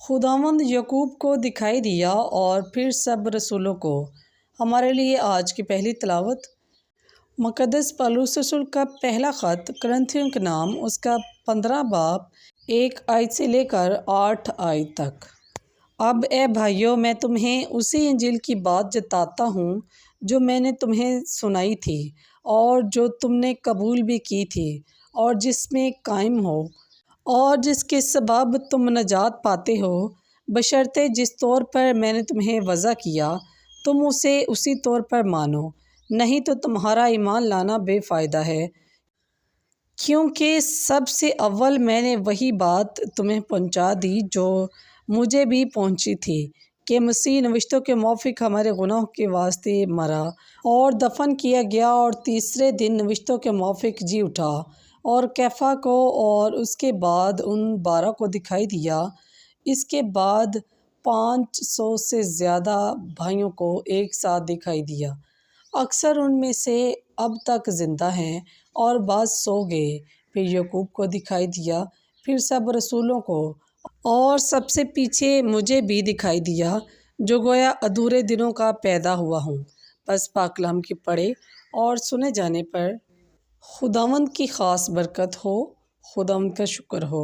خداوند یعقوب کو دکھائی دیا اور پھر سب رسولوں کو۔ ہمارے لیے آج کی پہلی تلاوت مقدس پولس رسول کا پہلا خط کرنتھیوں کے نام، اس کا 15 باب 1 آیت سے لے کر 8 آیت تک۔ اب اے بھائیو، میں تمہیں اسی انجیل کی بات جتاتا ہوں جو میں نے تمہیں سنائی تھی اور جو تم نے قبول بھی کی تھی اور جس میں قائم ہو اور جس کے سبب تم نجات پاتے ہو، بشرطے جس طور پر میں نے تمہیں وعظہ کیا تم اسے اسی طور پر مانو، نہیں تو تمہارا ایمان لانا بے فائدہ ہے، کیونکہ سب سے اول میں نے وہی بات تمہیں پہنچا دی جو مجھے بھی پہنچی تھی کہ مسیح نوشتوں کے موافق ہمارے گناہوں کے واسطے مرا اور دفن کیا گیا اور تیسرے دن نوشتوں کے موافق جی اٹھا اور کیفا کو اور اس کے بعد ان 12 کو دکھائی دیا، اس کے بعد 500 سے زیادہ بھائیوں کو ایک ساتھ دکھائی دیا۔ اکثر ان میں سے اب تک زندہ ہیں اور بعض سو گئے۔ پھر یعقوب کو دکھائی دیا، پھر سب رسولوں کو، اور سب سے پیچھے مجھے بھی دکھائی دیا جو گویا ادھورے دنوں کا پیدا ہوا ہوں۔ پس پاک کلام کی پڑھے اور سنے جانے پر خداوند کی خاص برکت ہو۔ خداوند کا شکر ہو۔